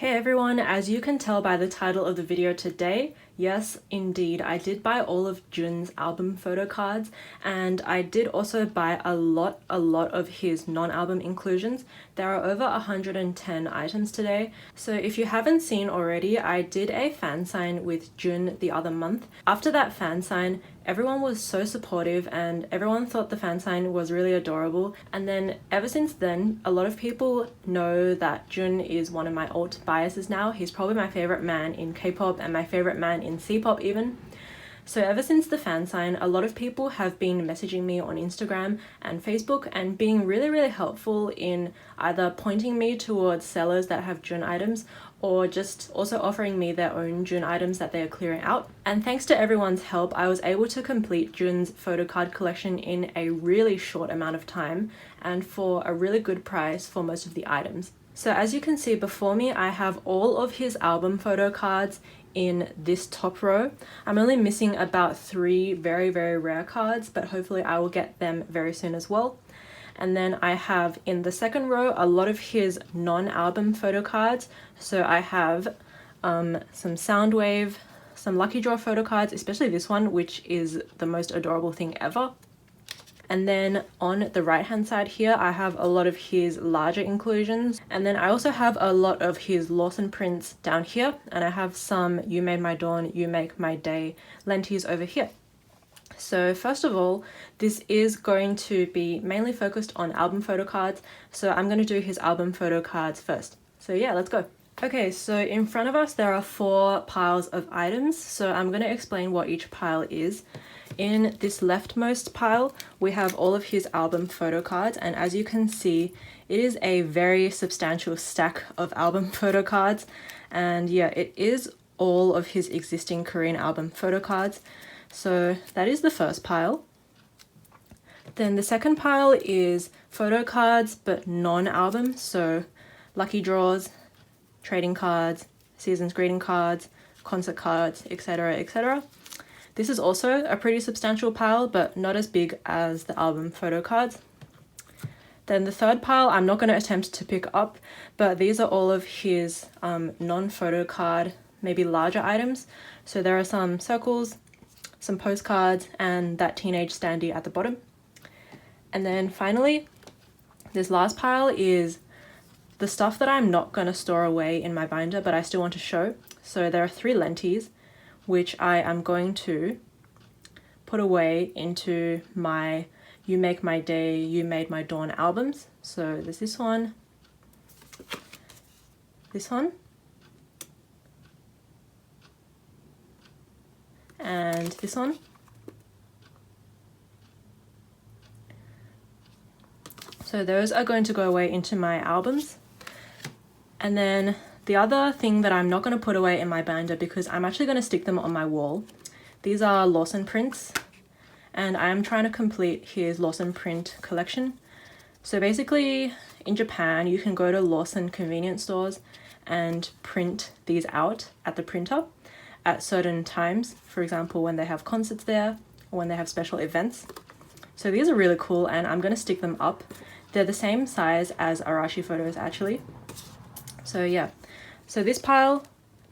Hey everyone, as you can tell by the title of the video today, yes, indeed, I did buy all of Jun's album photo cards, and I did also buy a lot of his non-album inclusions. There are over 110 items today, so if you haven't seen already, I did a fan sign with Jun the other month. After that fan sign, everyone was so supportive and everyone thought the fan sign was really adorable, and then ever since then, a lot of people know that Jun is one of my alt biases now. He's probably my favorite man in K-pop and my favorite man in C-pop even. So ever since the fan sign, a lot of people have been messaging me on Instagram and Facebook and being really helpful in either pointing me towards sellers that have Jun items or just also offering me their own Jun items that they are clearing out. And thanks to everyone's help, I was able to complete Jun's photo card collection in a really short amount of time and for a really good price for most of the items. So as you can see before me, I have all of his album photo cards in this top row. I'm only missing about 3 very rare cards, but hopefully I will get them very soon as well. And then I have in the second row a lot of his non-album photo cards. So I have some Soundwave, some Lucky Draw photo cards, especially this one, which is the most adorable thing ever. And then on the right hand side here, I have a lot of his larger inclusions. And then I also have a lot of his Lawson prints down here. And I have some You Made My Dawn, You Make My Day lenties over here. So first of all, this is going to be mainly focused on album photo cards. So I'm going to do his album photo cards first. So yeah, let's go. Okay, so in front of us, there are 4 piles of items. So I'm going to explain what each pile is. In this leftmost pile, we have all of his album photo cards, and as you can see, it is a very substantial stack of album photo cards, and yeah, it is all of his existing Korean album photo cards. So that is the first pile. Then the second pile is photo cards, but non-album, so lucky draws, trading cards, season's greeting cards, concert cards, etc, etc. This is also a pretty substantial pile, but not as big as the album photo cards. Then the third pile, I'm not going to attempt to pick up, but these are all of his non-photo card, maybe larger items. So there are some circles, some postcards, and that teenage standee at the bottom. And then finally, this last pile is the stuff that I'm not going to store away in my binder, but I still want to show. So there are 3 lenties, which I am going to put away into my You Make My Day, You Made My Dawn albums. So there's this one, and this one. So those are going to go away into my albums. And then the other thing that I'm not going to put away in my binder, because I'm actually going to stick them on my wall. These are Lawson prints, and I am trying to complete his Lawson print collection. So basically, in Japan, you can go to Lawson convenience stores and print these out at the printer at certain times. For example, when they have concerts there, or when they have special events. So these are really cool, and I'm going to stick them up. They're the same size as Arashi photos, actually. So yeah. So this pile,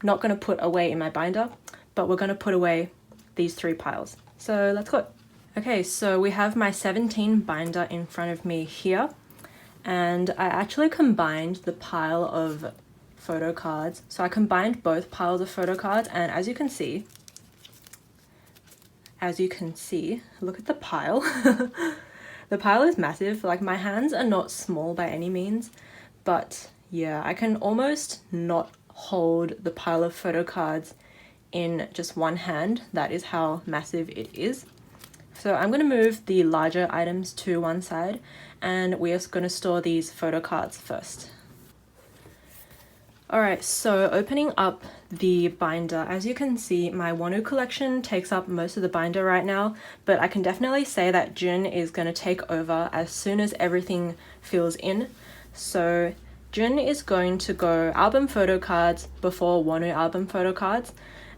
not going to put away in my binder, but we're going to put away these 3 piles. So let's go. Okay, so we have my 17 binder in front of me here, and I actually combined the pile of photo cards. So I combined both piles of photo cards, and as you can see, look at the pile. The pile is massive. Like, my hands are not small by any means, but yeah, I can almost not hold the pile of photo cards in just one hand. That is how massive it is. So I'm going to move the larger items to one side, and we are going to store these photo cards first. Alright, so opening up the binder, as you can see, my Wonu collection takes up most of the binder right now, but I can definitely say that Jun is going to take over as soon as everything fills in. So Jun is going to go album photo cards before Wonu album photo cards,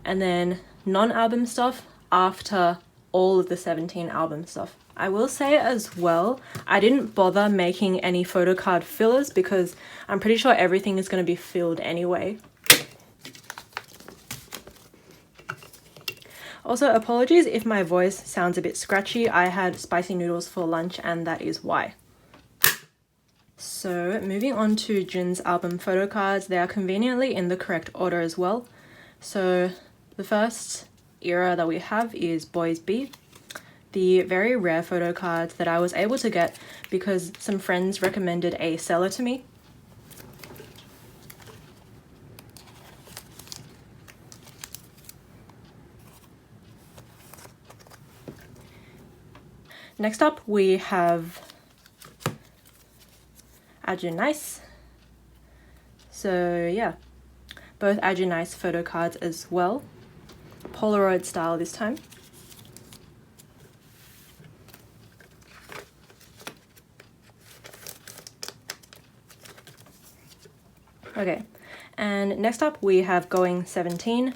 and then non-album stuff after all of the 17 album stuff. I will say as well, I didn't bother making any photo card fillers because I'm pretty sure everything is going to be filled anyway. Also, apologies if my voice sounds a bit scratchy. I had spicy noodles for lunch and that is why. So moving on to Jun's album photo cards, they are conveniently in the correct order as well. So the first era that we have is Boys B, the very rare photo cards that I was able to get because some friends recommended a seller to me. Next up we have Nice. So yeah, both Nice photo cards as well. Polaroid style this time. Okay, and next up we have Going 17.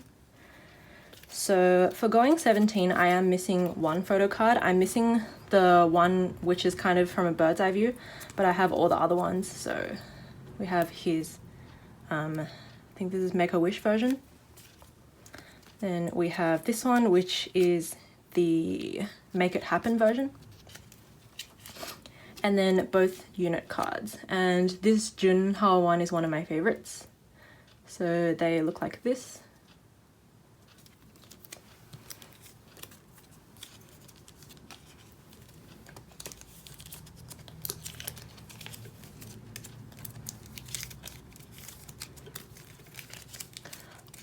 So for Going 17, I am missing one photo card. I'm missing the one which is kind of from a bird's eye view, but I have all the other ones. So we have his, I think this is Make-A-Wish version. Then we have this one, which is the Make It Happen version. And then both unit cards. And this Junhui one is one of my favorites. So they look like this.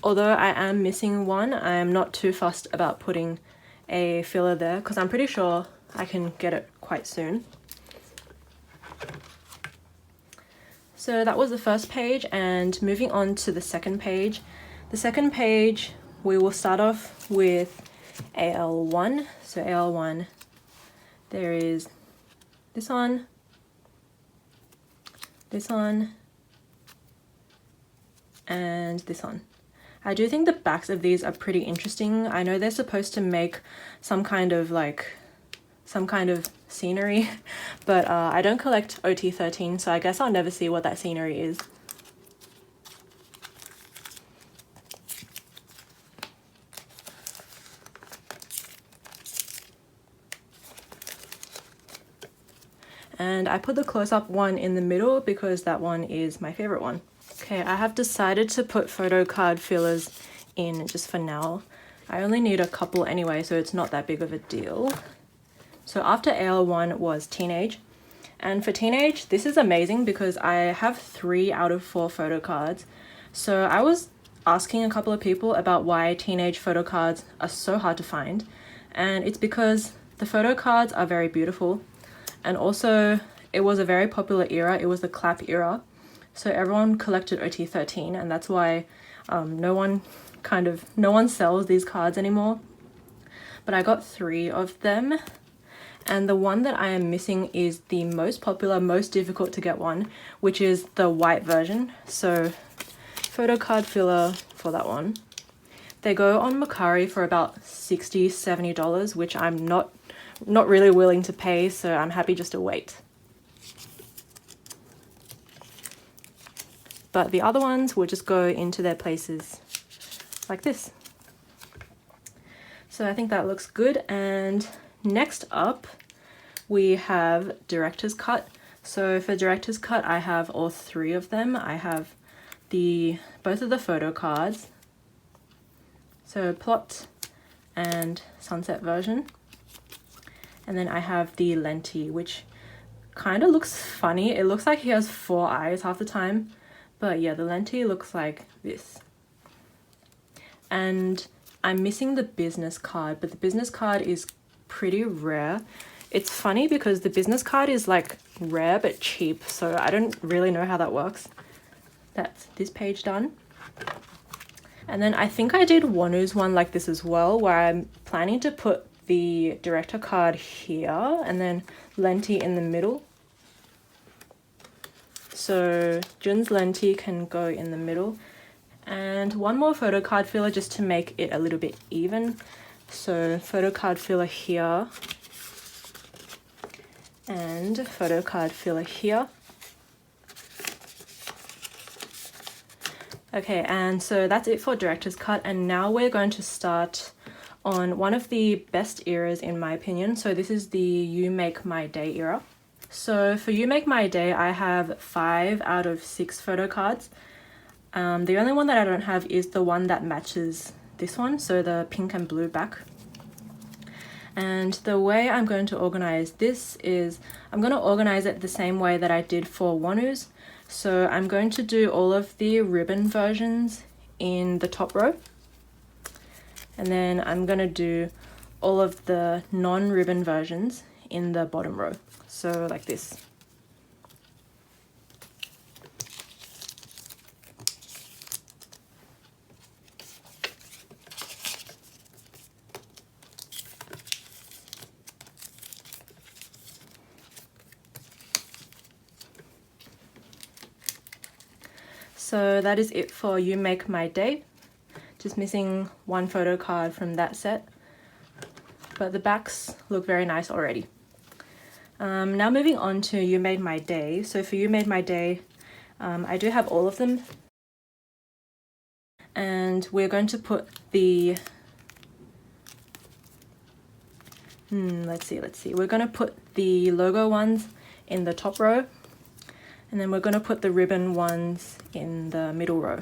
Although I am missing one, I am not too fussed about putting a filler there because I'm pretty sure I can get it quite soon. So that was the first page, and moving on to the second page. The second page, we will start off with AL1. So AL1, there is this one, and this one. I do think the backs of these are pretty interesting. I know they're supposed to make some kind of scenery, but I don't collect OT13, so I guess I'll never see what that scenery is. And I put the close-up one in the middle because that one is my favorite one. Okay, I have decided to put photo card fillers in just for now. I only need a couple anyway, so it's not that big of a deal. So after AL1 was Teenage. And for Teenage, this is amazing because I have 3 out of 4 photo cards. So I was asking a couple of people about why Teenage photo cards are so hard to find. And it's because the photo cards are very beautiful. And also, it was a very popular era. It was the clap era. So everyone collected OT13, and that's why no one sells these cards anymore. But I got 3 of them, and the one that I am missing is the most popular, most difficult to get one, which is the white version. So photo card filler for that one. They go on Mercari for about $60–$70, which I'm not really willing to pay, so I'm happy just to wait. But the other ones will just go into their places like this. So I think that looks good. And next up, we have Director's Cut. So for Director's Cut, I have all 3 of them. I have both of the photo cards. So Plot and Sunset version. And then I have the Lenti, which kind of looks funny. It looks like he has 4 eyes half the time. But yeah, the Lenti looks like this. And I'm missing the business card, but the business card is pretty rare. It's funny because the business card is like rare but cheap, so I don't really know how that works. That's this page done. And then I think I did Wanu's one like this as well, where I'm planning to put the director card here and then Lenti in the middle. So Jun's Lenti can go in the middle. And one more photo card filler just to make it a little bit even. So photo card filler here. and photo card filler here. Okay, and so that's it for director's cut, and now we're going to start on one of the best eras in my opinion. So this is the You Make My Day era. So for You Make My Day, I have 5 out of 6 photo cards. The only one that I don't have is the one that matches this one, so the pink and blue back. And the way I'm going to organize this is I'm going to organize it the same way that I did for Wonu's. So I'm going to do all of the ribbon versions in the top row. And then I'm going to do all of the non-ribbon versions in the bottom row. So like this. So that is it for You Make My Day. Just missing one photo card from that set, but the backs look very nice already. Now moving on to You Made My Day. So for You Made My Day, I do have all of them, and we're going to put the let's see, we're going to put the logo ones in the top row, and then we're going to put the ribbon ones in the middle row.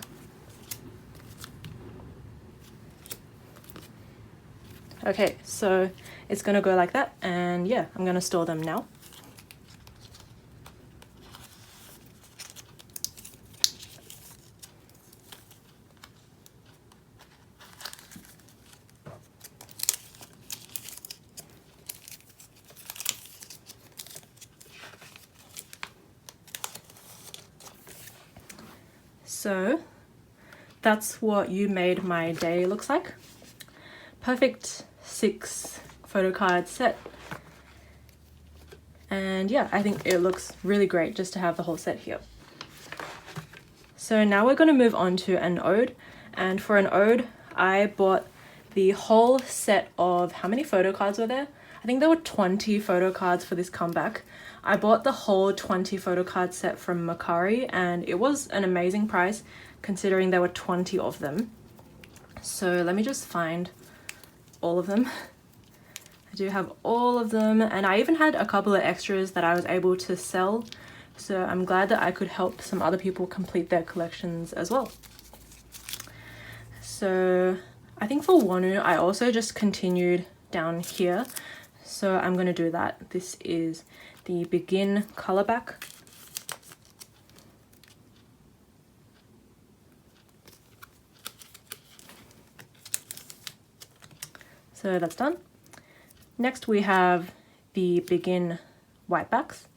Okay, so it's going to go like that, and yeah, I'm going to store them now. So that's what You Made My Day looks like. Perfect 6 photo card set. And yeah, I think it looks really great just to have the whole set here. So now we're going to move on to an ode. And for an ode, I bought the whole set of, how many photo cards were there? I think there were 20 photo cards for this comeback. I bought the whole 20 photo card set from Mercari, and it was an amazing price considering there were 20 of them. So let me just find all of them. I do have all of them, and I even had a couple of extras that I was able to sell. So I'm glad that I could help some other people complete their collections as well. So I think for Wonu, I also just continued down here. So I'm going to do that. This is the Begin color back. So that's done. Next we have the Begin white backs.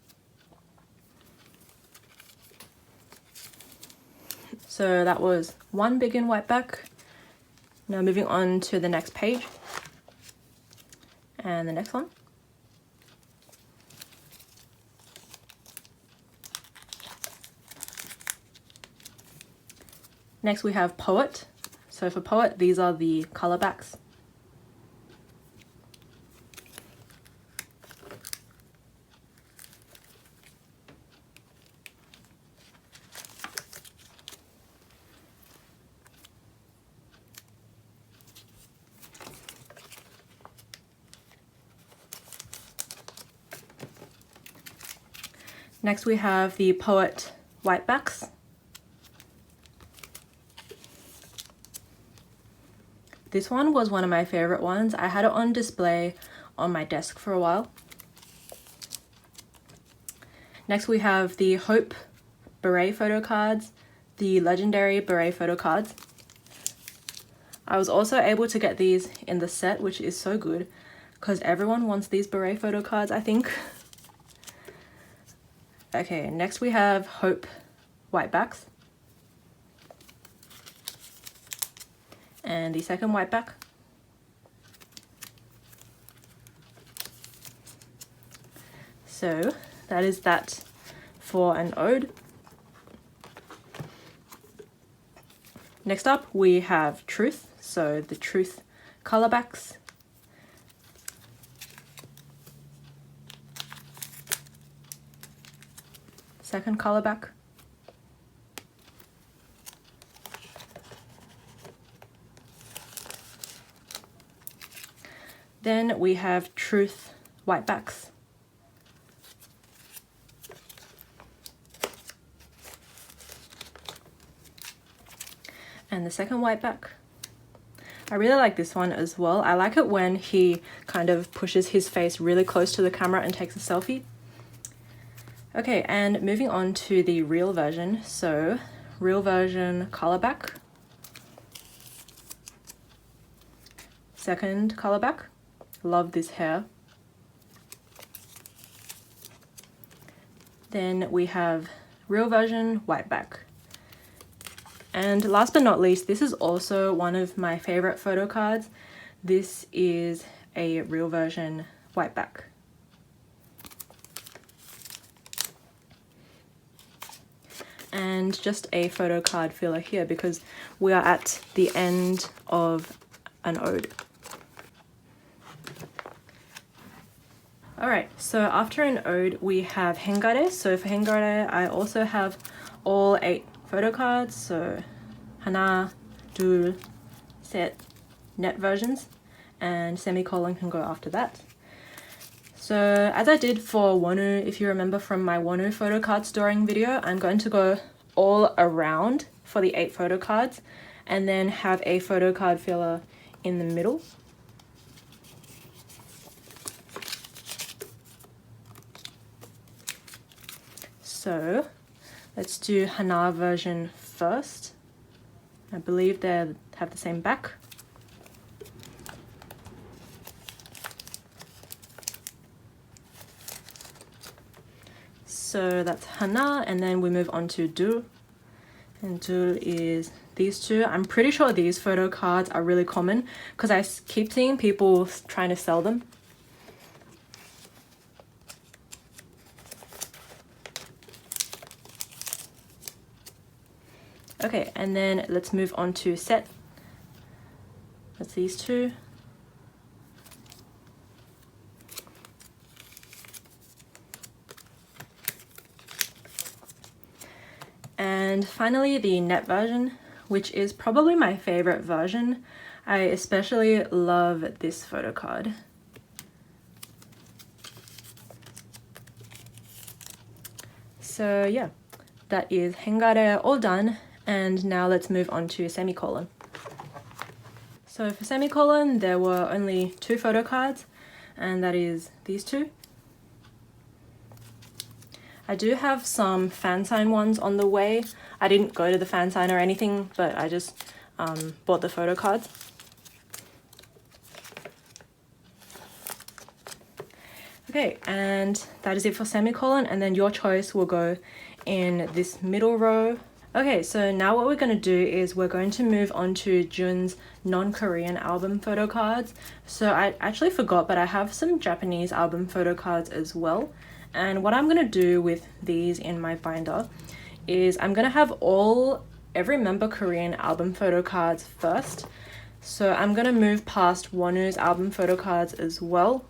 So that was one Begin white back. Now moving on to the next page. And the next one. Next we have Poet. So for Poet, these are the color backs. Next we have the Poet white backs. This one was one of my favorite ones. I had it on display on my desk for a while. Next we have the Hope Beret photo cards, the legendary Beret photo cards. I was also able to get these in the set, which is so good because everyone wants these Beret photo cards, I think. Okay, next we have Hope white backs. And the second white back. So that is that for an ode. Next up we have Truth, so the Truth color backs. second color back. Then we have Truth white backs. And the second white back. I really like this one as well. I like it when he kind of pushes his face really close to the camera and takes a selfie. Okay, and moving on to the real version. So, real version color back. Second color back. Love this hair. Then we have real version white back. And last but not least, this is also one of my favorite photo cards. This is a real version white back. And just a photo card filler here because we are at the end of an ode. Alright, so after an ode we have hangar. So for hangar I also have all 8 photo cards, so 하나, 둘, 셋, net versions, and semicolon can go after that. So as I did for Wonu, if you remember from my Wonu photo card storing video, I'm going to go all around for the 8 photo cards and then have a photo card filler in the middle. So let's do Hana version first. I believe they have the same back. So that's Hana, and then we move on to Du. And Du is these two. I'm pretty sure these photo cards are really common because I keep seeing people trying to sell them. Okay, and then let's move on to Set. That's these two. And finally the net version, which is probably my favorite version. I especially love this photo card. So yeah, that is Hengare all done. And now let's move on to Semicolon. So for Semicolon, there were only 2 photo cards, and that is these two. I do have some fan sign ones on the way. I didn't go to the fan sign or anything, but I just bought the photo cards. Okay, and that is it for Semicolon, and then your choice will go in this middle row. Okay, so now what we're going to do is we're going to move on to Jun's non-Korean album photo cards. So I actually forgot, but I have some Japanese album photo cards as well. And what I'm going to do with these in my binder is I'm going to have every member Korean album photo cards first. So I'm going to move past Wonu's album photo cards as well.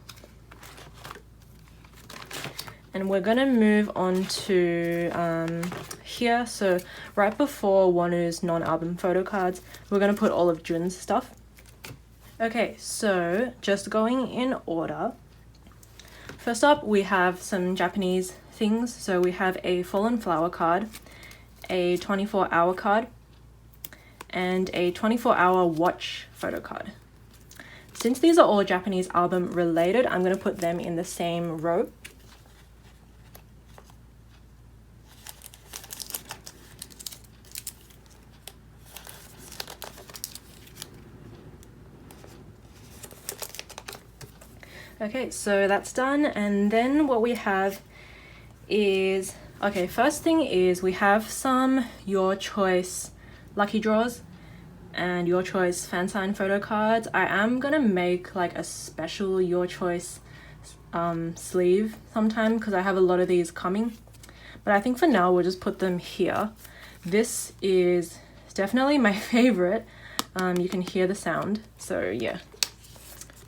And we're going to move on to here. So right before Wonu's non-album photo cards, we're going to put all of Jun's stuff. Okay, so just going in order. First up, we have some Japanese things. So we have a Fallen Flower card, a 24-hour card, and a 24-hour watch photo card. Since these are all Japanese album related, I'm going to put them in the same row. Okay, so that's done, and then what we have is, okay, first thing is we have some Your Choice lucky draws and Your Choice fan sign photo cards. I am gonna make like a special Your Choice sleeve sometime because I have a lot of these coming, but I think for now we'll just put them here. This is definitely my favorite. You can hear the sound, so yeah,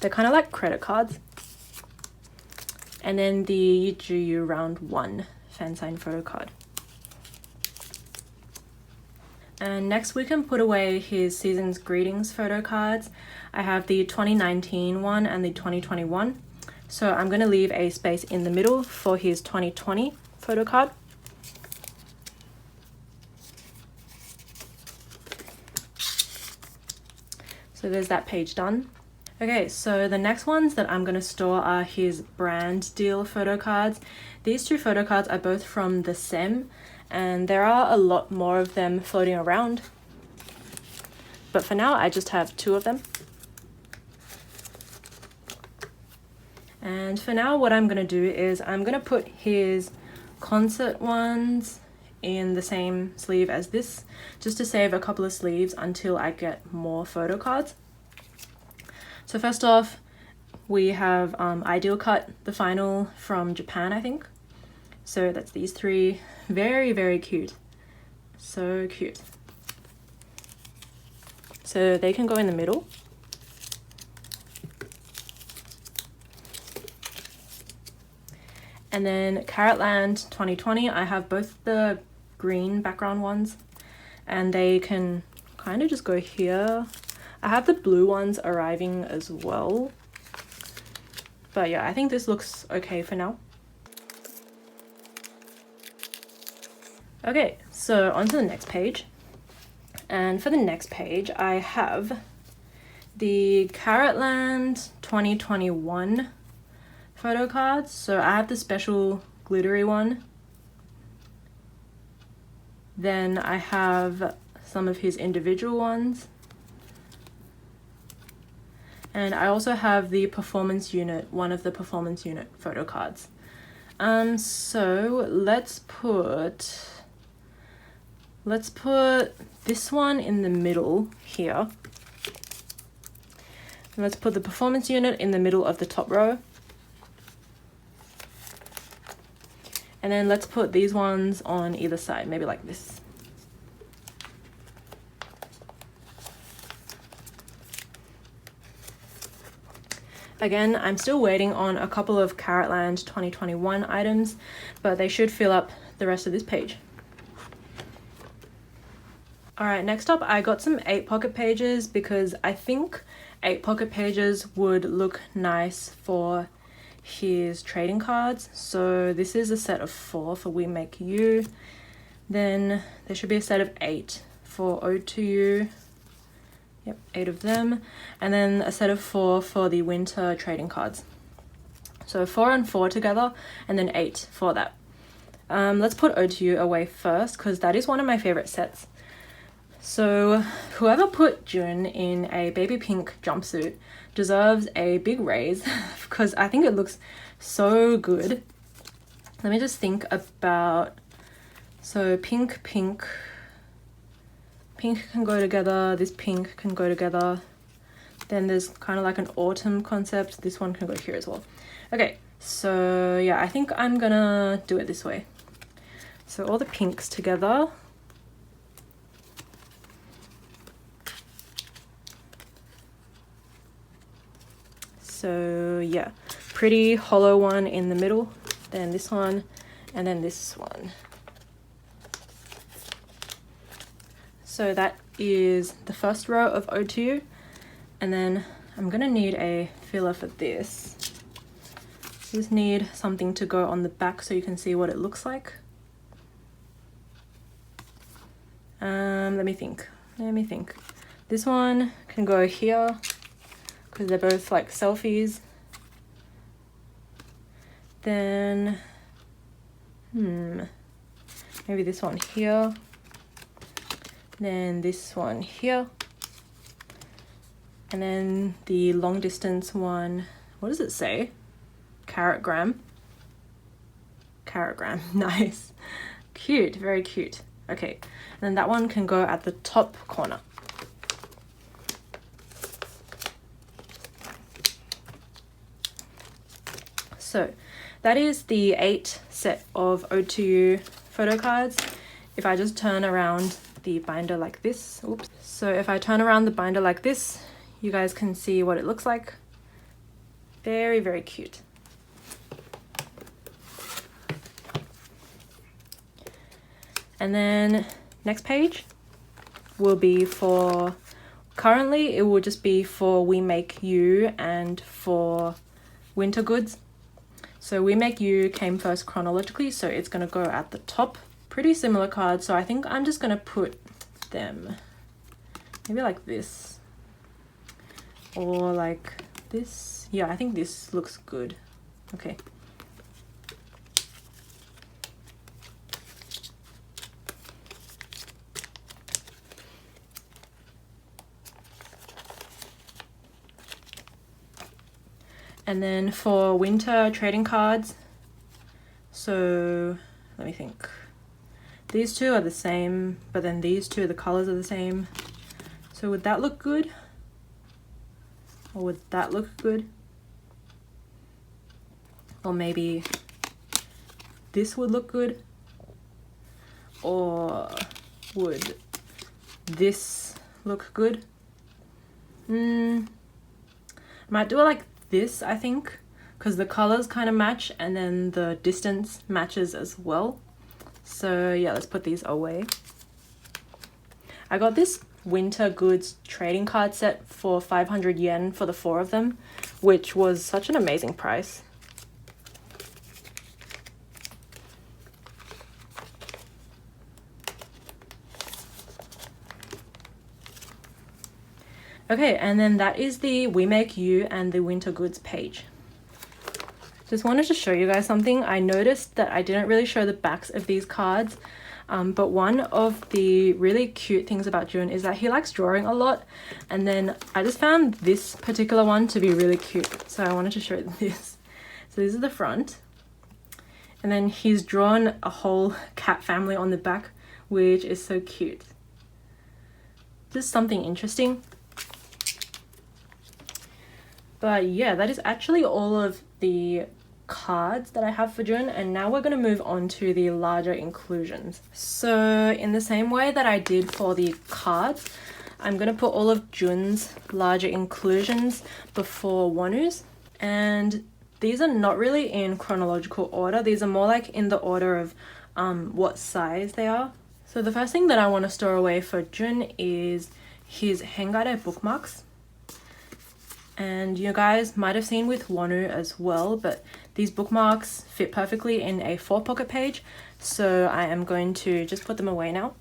they're kind of like credit cards. And then the Yijuyu round 1 fan sign photo card. And next we can put away his season's greetings photo cards. I have the 2019 one and the 2021. So I'm going to leave a space in the middle for his 2020 photo card. So there's that page done. Okay, so the next ones that I'm going to store are his brand deal photo cards. These two photo cards are both from the Sem, and there are a lot more of them floating around. But for now, I just have 2 of them. And for now, what I'm going to do is I'm going to put his concert ones in the same sleeve as this, just to save a couple of sleeves until I get more photo cards. So first off, we have Ideal Cut, the final from Japan, I think. So that's these 3. Very, very cute. So cute. So they can go in the middle. And then Carrotland 2020, I have both the green background ones, and they can kind of just go here. I have the blue ones arriving as well. But yeah, I think this looks okay for now. Okay, so on to the next page. And for the next page, I have the Carrotland 2021 photo cards. So I have the special glittery one. Then I have some of his individual ones. And I also have the performance unit, one of the performance unit photo cards. So let's put this one in the middle here. And let's put the performance unit in the middle of the top row. And then let's put these ones on either side, maybe like this. Again, I'm still waiting on a couple of Carrotland 2021 items, but they should fill up the rest of this page. Alright, next up I got some 8 pocket pages because I think 8 pocket pages would look nice for his trading cards. So this is a set of 4 for We Make You. Then there should be a set of 8 for Ode to You. Yep, 8 of them. And then a set of 4 for the winter trading cards. So 4 and 4 together, and then 8 for that. Let's put Ode to You away first, because that is one of my favorite sets. So whoever put Jun in a baby pink jumpsuit deserves a big raise, because I think it looks so good. Let me just think about, so pink can go together, this pink can go together. Then there's kind of like an autumn concept. This one can go here as well. Okay, so yeah, I think I'm gonna do it this way. So all the pinks together. So yeah, pretty hollow one in the middle, then this one, and then this one. So that is the first row of Ode to You. And then I'm gonna need a filler for this. Just need something to go on the back so you can see what it looks like. Let me think. This one can go here because they're both like selfies. Then, maybe this one here. Then this one here. And then the long distance one, what does it say? Carrotgram. Carrotgram, nice. Cute, very cute. Okay, and then that one can go at the top corner. So that is the 8 set of Ode to You photo cards. If I just turn around the binder like this, oops. So if I turn around the binder like this, you guys can see what it looks like. Very, very cute. And then next page, will be for, currently it will just be for We Make You and for winter goods. So We Make You came first chronologically, so it's going to go at the top. Pretty similar cards, so I think I'm just going to put them maybe like this or like this. Yeah, I think this looks good. Okay. And then for winter trading cards, so let me think. These two are the same, but then these two, the colors are the same. So would that look good? Or would that look good? Or maybe this would look good? Or would this look good? Might do it like this, I think, because the colors kind of match and then the distance matches as well. So yeah, let's put these away. I got this winter goods trading card set for 500 yen for the 4 of them, which was such an amazing price. Okay, and then that is the We Make You and the winter goods page. Just wanted to show you guys something. I noticed that I didn't really show the backs of these cards, but one of the really cute things about Jun is that he likes drawing a lot, and then I just found this particular one to be really cute, so I wanted to show this. So this is the front, and then he's drawn a whole cat family on the back, which is so cute. Just something interesting. But yeah, that is actually all of the cards that I have for Jun, and now we're going to move on to the larger inclusions. So in the same way that I did for the cards, I'm going to put all of Jun's larger inclusions before Wonu's, and these are not really in chronological order. These are more like in the order of what size they are. So the first thing that I want to store away for Jun is his hangar bookmarks. And you guys might have seen with Wonu as well, but these bookmarks fit perfectly in a 4-pocket page, so I am going to just put them away now.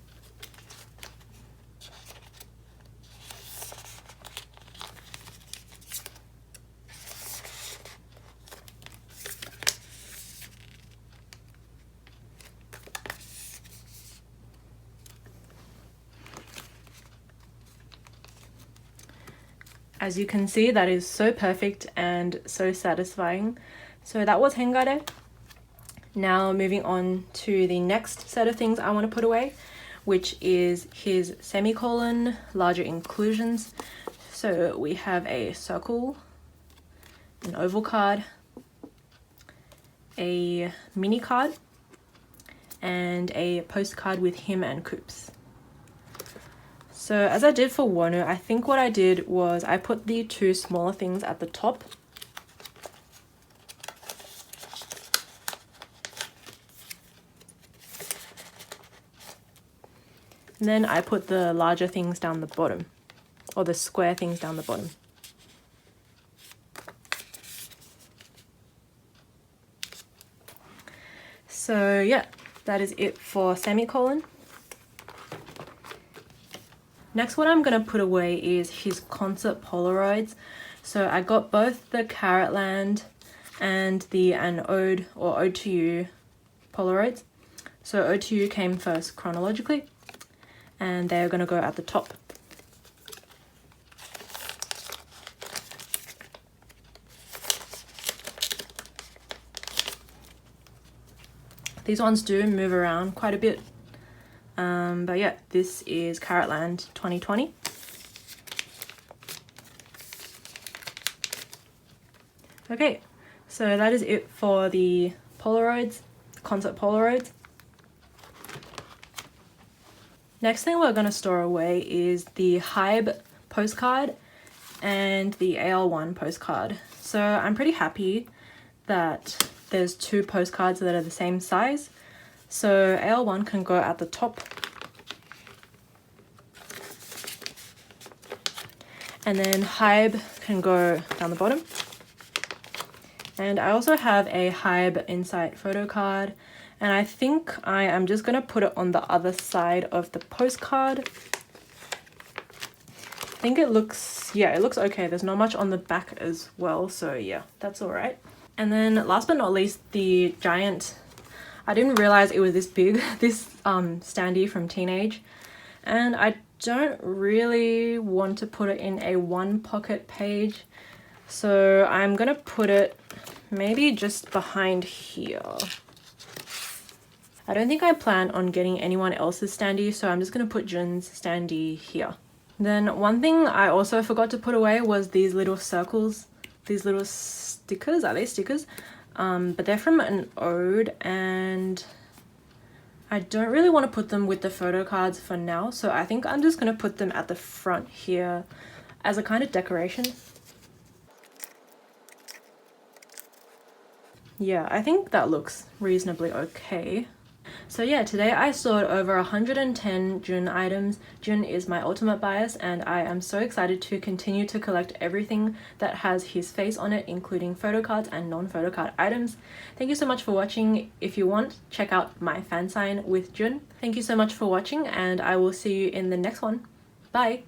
As you can see, that is so perfect and so satisfying. So that was Hengare. Now moving on to the next set of things I want to put away, which is his semicolon larger inclusions. So we have a circle, an oval card, a mini card, and a postcard with him and Coops. So as I did for Wonu, I think what I did was I put the 2 smaller things at the top. And then I put the larger things down the bottom, or the square things down the bottom. So yeah, that is it for semicolon. Next, what I'm going to put away is his concert Polaroids. So I got both the Carrotland and the An Ode or Ode to You Polaroids. So Ode to You came first chronologically, and they're going to go at the top. These ones do move around quite a bit. But yeah, this is Carrotland 2020. Okay, so that is it for the Polaroids, concert Polaroids. Next thing we're going to store away is the Hybe postcard and the AL1 postcard. So I'm pretty happy that there's 2 postcards that are the same size. So AL1 can go at the top. And then Hybe can go down the bottom. And I also have a Hybe Insight photo card. And I think I am just going to put it on the other side of the postcard. I think it looks, yeah, it looks okay. There's not much on the back as well. So yeah, that's all right. And then last but not least, the giant, I didn't realize it was this big, this standee from Teenage. And I don't really want to put it in a one pocket page. So I'm going to put it maybe just behind here. I don't think I plan on getting anyone else's standee, so I'm just going to put Jun's standee here. Then one thing I also forgot to put away was these little circles, these little stickers. Are they stickers? But they're from an ode, and I don't really want to put them with the photo cards for now, so I think I'm just going to put them at the front here as a kind of decoration. Yeah, I think that looks reasonably okay. So yeah, today I stored over 110 Jun items. Jun is my ultimate bias, and I am so excited to continue to collect everything that has his face on it, including photo cards and non-photo card items. Thank you so much for watching. If you want, check out my fan sign with Jun. Thank you so much for watching, and I will see you in the next one. Bye!